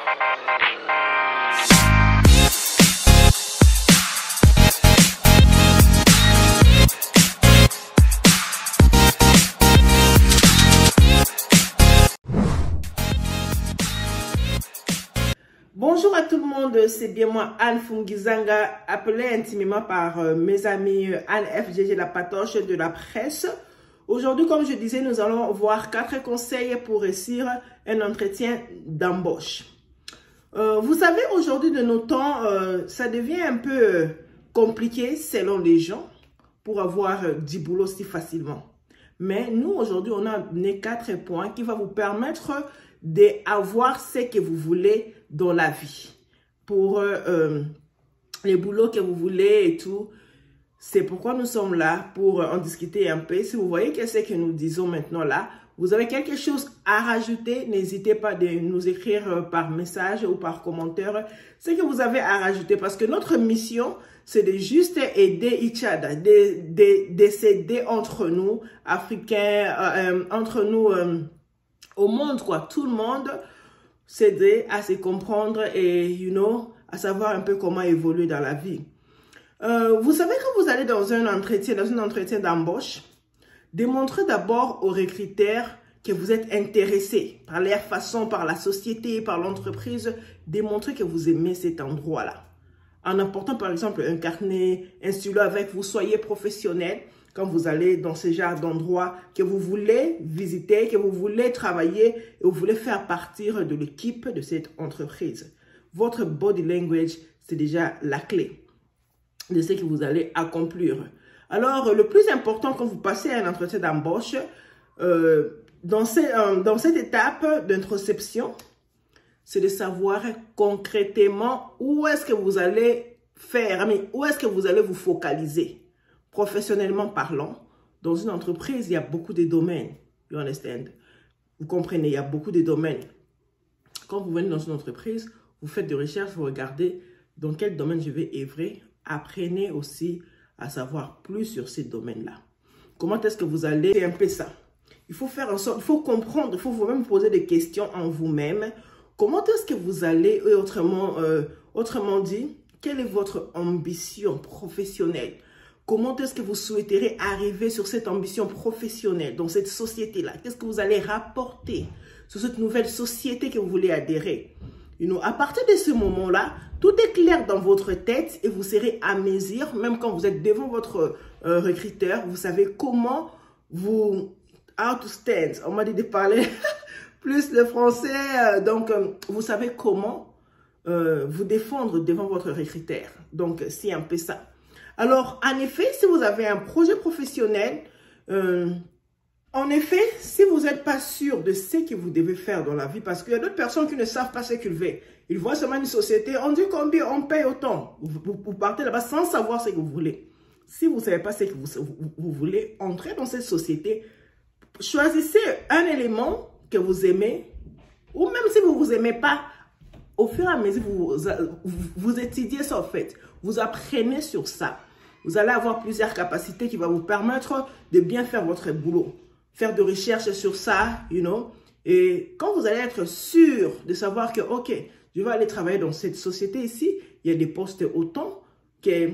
Bonjour à tout le monde, c'est bien moi Anne Fungizanga, appelée intimement par mes amis Anne FGG la patoche de la presse. Aujourd'hui, comme je disais, nous allons voir 4 conseils pour réussir un entretien d'embauche. Vous savez, aujourd'hui de nos temps, ça devient un peu compliqué selon les gens pour avoir du boulot si facilement. Mais nous, aujourd'hui, on a donné 4 points qui vont vous permettre d'avoir ce que vous voulez dans la vie. Pour les boulots que vous voulez et tout. C'est pourquoi nous sommes là, pour en discuter un peu. Si vous voyez que c'est que nous disons maintenant là, vous avez quelque chose à rajouter, n'hésitez pas de nous écrire par message ou par commentaire ce que vous avez à rajouter. Parce que notre mission, c'est de juste aider each other, de s'aider entre nous, Africains, entre nous, au monde, quoi. Tout le monde s'aider à se comprendre et, à savoir un peu comment évoluer dans la vie. Vous savez, quand vous allez dans un entretien d'embauche, démontrez d'abord aux recruteurs que vous êtes intéressé par leur façon, par la société, par l'entreprise. Démontrez que vous aimez cet endroit-là. En apportant par exemple un carnet, un stylo avec vous, soyez professionnel quand vous allez dans ce genre d'endroit que vous voulez visiter, que vous voulez travailler et vous voulez faire partir de l'équipe de cette entreprise. Votre body language, c'est déjà la clé de ce que vous allez accomplir. Alors, le plus important quand vous passez à un entretien d'embauche, dans cette étape d'introspection, c'est de savoir concrètement où est-ce que vous allez faire, où est-ce que vous allez vous focaliser. Professionnellement parlant, dans une entreprise, il y a beaucoup de domaines. You understand? Vous comprenez, il y a beaucoup de domaines. Quand vous venez dans une entreprise, vous faites des recherches, vous regardez dans quel domaine je vais œuvrer. Apprenez aussi à savoir plus sur ces domaines-là. Comment est-ce que vous allez? C'est un peu ça. Il faut faire en sorte, il faut comprendre, il faut vous-même poser des questions en vous-même. Comment est-ce que vous allez, autrement dit, quelle est votre ambition professionnelle? Comment est-ce que vous souhaiterez arriver sur cette ambition professionnelle, dans cette société-là? Qu'est-ce que vous allez rapporter sur cette nouvelle société que vous voulez adhérer? À partir de ce moment-là, tout est clair dans votre tête et vous serez à mesure, même quand vous êtes devant votre recruteur, vous savez comment vous... How to stand. On m'a dit de parler plus le français. Donc, vous savez comment vous défendre devant votre recruteur. Donc, c'est un peu ça. Alors, en effet, si vous avez un projet professionnel, en effet, si vous n'êtes pas sûr de ce que vous devez faire dans la vie, parce qu'il y a d'autres personnes qui ne savent pas ce qu'ils veulent. Ils voient seulement une société, on dit combien, on paye autant. Vous partez là-bas sans savoir ce que vous voulez. Si vous ne savez pas ce que vous voulez, entrez dans cette société. Choisissez un élément que vous aimez, ou même si vous ne vous aimez pas, au fur et à mesure, vous étudiez ça en fait. Vous apprenez sur ça. Vous allez avoir plusieurs capacités qui vont vous permettre de bien faire votre boulot. Faire de recherche sur ça, Et quand vous allez être sûr de savoir que, ok, je vais aller travailler dans cette société ici, il y a des postes autant que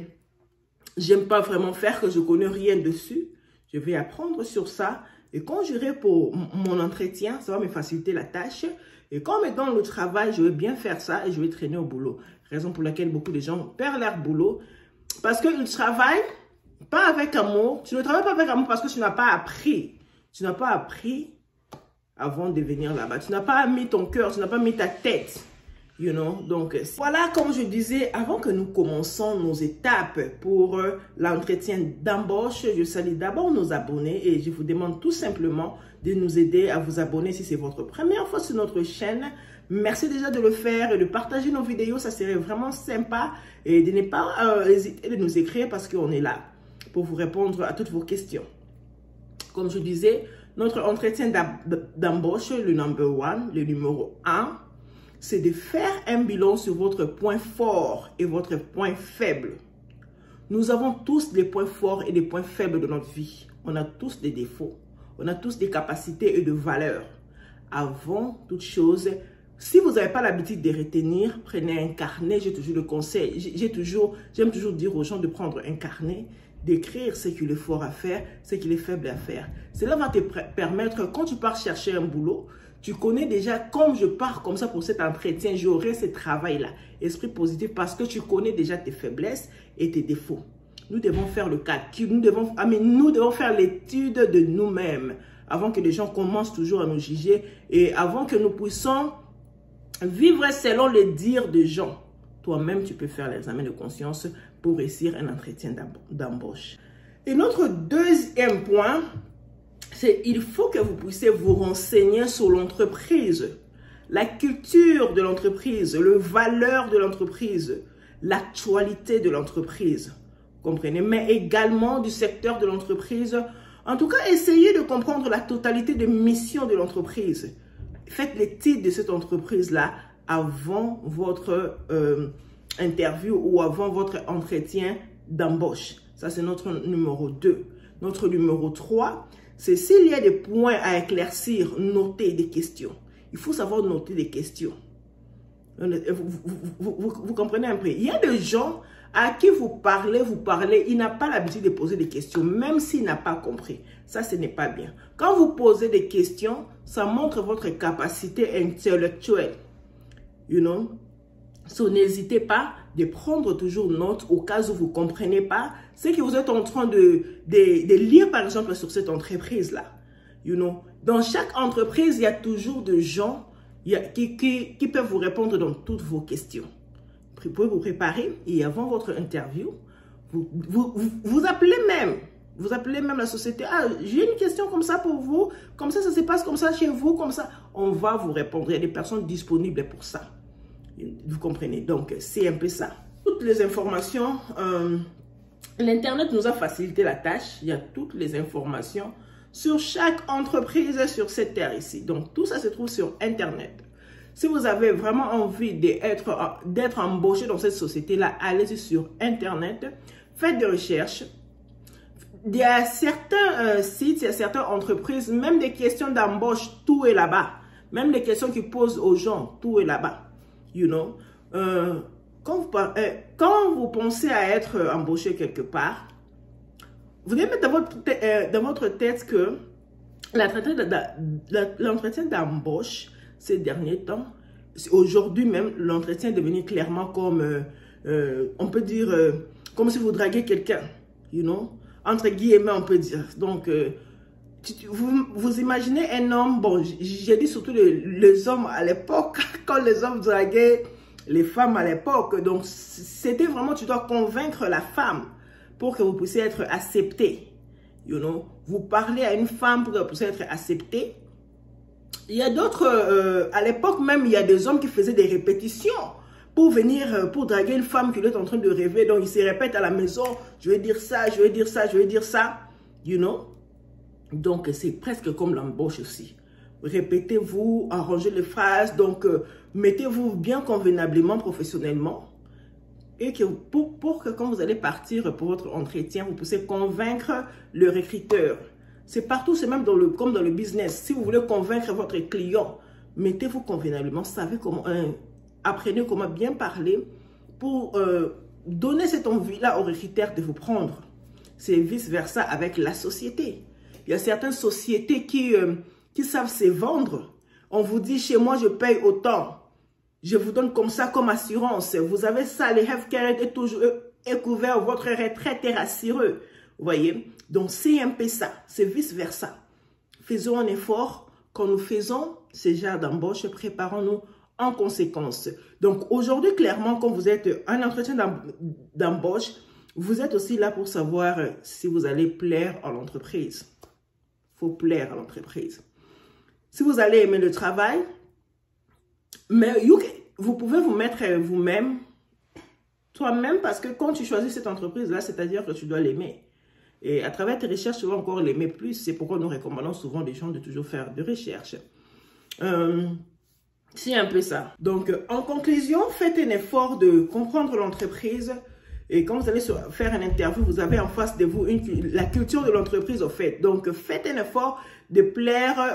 j'aime pas vraiment faire, que je connais rien dessus. Je vais apprendre sur ça. Et quand j'irai pour mon entretien, ça va me faciliter la tâche. Et quand on me donne le travail, je vais bien faire ça et je vais traîner au boulot. Raison pour laquelle beaucoup de gens perdent leur boulot. Parce qu'ils travaillent pas avec amour. Tu ne travailles pas avec amour parce que tu n'as pas appris. Tu n'as pas appris avant de venir là-bas. Tu n'as pas mis ton cœur, tu n'as pas mis ta tête. Donc, voilà, comme je disais, avant que nous commençons nos étapes pour l'entretien d'embauche, je salue d'abord nos abonnés et je vous demande tout simplement de nous aider à vous abonner si c'est votre première fois sur notre chaîne. Merci déjà de le faire et de partager nos vidéos, ça serait vraiment sympa. Et de ne pas hésiter de nous écrire parce qu'on est là pour vous répondre à toutes vos questions. Comme je disais, notre entretien d'embauche, le numéro 1, c'est de faire un bilan sur votre point fort et votre point faible. Nous avons tous des points forts et des points faibles de notre vie. On a tous des défauts. On a tous des capacités et des valeurs. Avant toute chose, Si vous n'avez pas l'habitude de retenir, prenez un carnet. J'ai toujours le conseil. J'aime toujours dire aux gens de prendre un carnet, d'écrire ce qu'il est fort à faire, ce qu'il est faible à faire. Cela va te permettre, quand tu pars chercher un boulot, tu connais déjà, comme je pars comme ça pour cet entretien, j'aurai ce travail-là. Esprit positif, parce que tu connais déjà tes faiblesses et tes défauts. Nous devons faire le calcul, nous devons faire l'étude de nous-mêmes avant que les gens commencent toujours à nous juger et avant que nous puissions vivre selon les dires des gens. Toi-même, tu peux faire l'examen de conscience pour réussir un entretien d'embauche. Et notre deuxième point, c'est qu'il faut que vous puissiez vous renseigner sur l'entreprise, la culture de l'entreprise, les valeurs de l'entreprise, l'actualité de l'entreprise. Comprenez? Mais également du secteur de l'entreprise. En tout cas, essayez de comprendre la totalité des missions de l'entreprise. Faites l'étude de cette entreprise-là avant votre interview ou avant votre entretien d'embauche. Ça, c'est notre numéro 2. Notre numéro 3, c'est s'il y a des points à éclaircir, notez des questions. Il faut savoir noter des questions. Vous comprenez un peu? Il y a des gens à qui vous parlez, il n'a pas l'habitude de poser des questions, même s'il n'a pas compris. Ça, ce n'est pas bien. Quand vous posez des questions, ça montre votre capacité intellectuelle. You know? So, n'hésitez pas de prendre toujours note au cas où vous ne comprenez pas ce que vous êtes en train de lire, par exemple, sur cette entreprise-là. You know? Dans chaque entreprise, il y a toujours des gens qui peuvent vous répondre dans toutes vos questions. Vous pouvez vous préparer et avant votre interview, vous appelez même. Vous appelez même la société. Ah, j'ai une question comme ça pour vous. Comme ça se passe comme ça chez vous. Comme ça, on va vous répondre. Il y a des personnes disponibles pour ça. Vous comprenez? Donc, c'est un peu ça. Toutes les informations, l'Internet nous a facilité la tâche. Il y a toutes les informations sur chaque entreprise sur cette terre ici. Donc, tout ça se trouve sur Internet. Si vous avez vraiment envie d'être embauché dans cette société-là, allez-y sur Internet, faites des recherches. Il y a certains sites, il y a certaines entreprises, même des questions d'embauche, tout est là-bas. Même les questions qu'ils posent aux gens, tout est là-bas. You know? Quand vous pensez à être embauché quelque part, vous devez mettre dans votre tête que l'entretien d'embauche, ces derniers temps, aujourd'hui même, l'entretien est devenu clairement comme, on peut dire, comme si vous draguez quelqu'un, you know? Entre guillemets, on peut dire. Donc, vous imaginez un homme, bon, j'ai dit surtout les hommes à l'époque, quand les hommes draguaient les femmes à l'époque. Donc, c'était vraiment, tu dois convaincre la femme pour que vous puissiez être accepté. You know? Vous parlez à une femme pour que vous puissiez être accepté. Il y a d'autres, à l'époque même, il y a des hommes qui faisaient des répétitions pour venir, pour draguer une femme qui est en train de rêver. Donc, ils se répètent à la maison, je vais dire ça, je vais dire ça, je vais dire ça. You know? Donc, c'est presque comme l'embauche aussi. Répétez-vous, arrangez les phrases. Donc, mettez-vous bien convenablement, professionnellement. Et que pour que quand vous allez partir pour votre entretien, vous puissiez convaincre le recruteur. C'est partout, c'est même comme dans le business. Si vous voulez convaincre votre client, mettez-vous convenablement, savez comment, apprenez comment bien parler pour donner cette envie-là au recruteur de vous prendre. C'est vice-versa avec la société. Il y a certaines sociétés qui savent se vendre. On vous dit, chez moi, je paye autant. Je vous donne comme ça, comme assurance. Vous avez ça, les healthcare est toujours couvert, votre retraite est rassurée. Vous voyez? Donc, c'est un peu ça. C'est vice-versa. Faisons un effort. Quand nous faisons ce genre d'embauche, préparons-nous en conséquence. Donc, aujourd'hui, clairement, quand vous êtes un entretien d'embauche, vous êtes aussi là pour savoir si vous allez plaire à l'entreprise. Il faut plaire à l'entreprise. Si vous allez aimer le travail, mais vous pouvez vous mettre vous-même, toi-même, parce que quand tu choisis cette entreprise-là, c'est-à-dire que tu dois l'aimer. Et à travers tes recherches, tu vas encore l'aimer plus. C'est pourquoi nous recommandons souvent des gens de toujours faire des recherches. C'est un peu ça. Donc, en conclusion, faites un effort de comprendre l'entreprise. Et quand vous allez faire une interview, vous avez en face de vous la culture de l'entreprise, au fait. Donc, faites un effort de plaire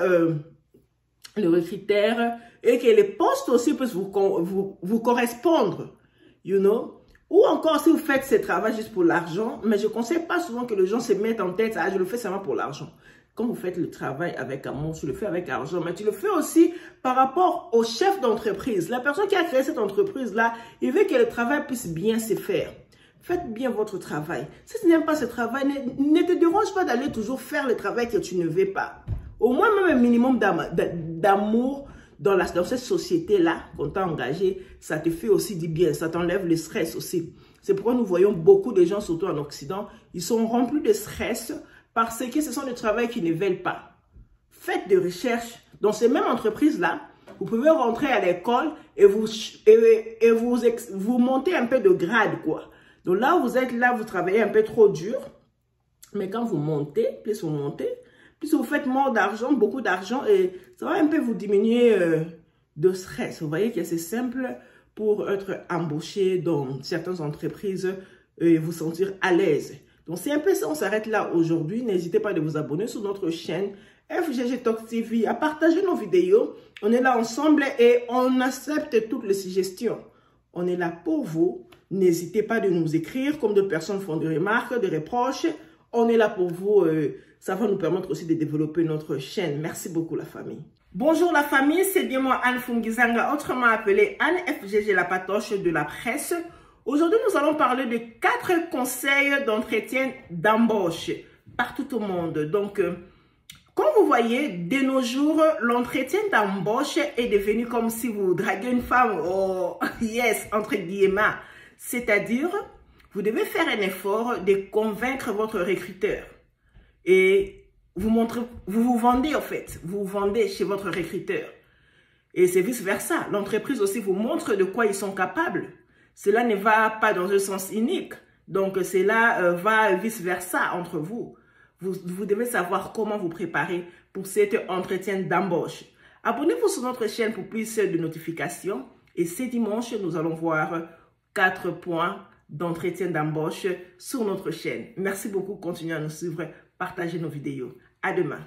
le recruteur, et que les postes aussi puissent vous correspondre, you know. Ou encore, si vous faites ce travail juste pour l'argent, mais je ne conseille pas souvent que les gens se mettent en tête, ah, je le fais seulement pour l'argent. Quand vous faites le travail avec amour, tu le fais avec argent, mais tu le fais aussi par rapport au chef d'entreprise. La personne qui a créé cette entreprise-là, il veut que le travail puisse bien se faire. Faites bien votre travail. Si tu n'aimes pas ce travail, ne te dérange pas d'aller toujours faire le travail que tu ne veux pas. Au moins, même un minimum d'amour dans cette société-là, qu'on t'a engagé, ça te fait aussi du bien, ça t'enlève le stress aussi. C'est pourquoi nous voyons beaucoup de gens, surtout en Occident, ils sont remplis de stress parce que ce sont des travails qu'ils ne veulent pas. Faites des recherches dans ces mêmes entreprises-là. Vous pouvez rentrer à l'école et vous montez un peu de grade, quoi. Donc là, vous êtes là, vous travaillez un peu trop dur. Mais quand vous montez, plus vous faites moins d'argent, beaucoup d'argent, et ça va un peu vous diminuer de stress. Vous voyez que c'est simple pour être embauché dans certaines entreprises et vous sentir à l'aise. Donc c'est un peu ça, on s'arrête là aujourd'hui. N'hésitez pas à vous abonner sur notre chaîne FGG Talk TV, à partager nos vidéos. On est là ensemble et on accepte toutes les suggestions. On est là pour vous. N'hésitez pas de nous écrire, comme d'autres personnes font des remarques, des reproches. On est là pour vous. Ça va nous permettre aussi de développer notre chaîne. Merci beaucoup la famille. Bonjour la famille, c'est bien moi Anne Fungizanga, autrement appelée Anne FGG, la patoche de la presse. Aujourd'hui, nous allons parler de 4 conseils d'entretien d'embauche partout au monde. Donc, comme vous voyez, de nos jours, l'entretien d'embauche est devenu comme si vous draguez une femme, oh yes, entre guillemets. C'est-à-dire, vous devez faire un effort de convaincre votre recruteur. Et vous vendez en fait, vous vendez chez votre recruteur. Et c'est vice-versa. L'entreprise aussi vous montre de quoi ils sont capables. Cela ne va pas dans un sens unique. Donc, cela va vice-versa entre vous. Vous devez savoir comment vous préparer pour cet entretien d'embauche. Abonnez-vous sur notre chaîne pour plus de notifications. Et ce dimanche, nous allons voir 4 points d'entretien d'embauche sur notre chaîne. Merci beaucoup. Continuez à nous suivre. Partagez nos vidéos. À demain.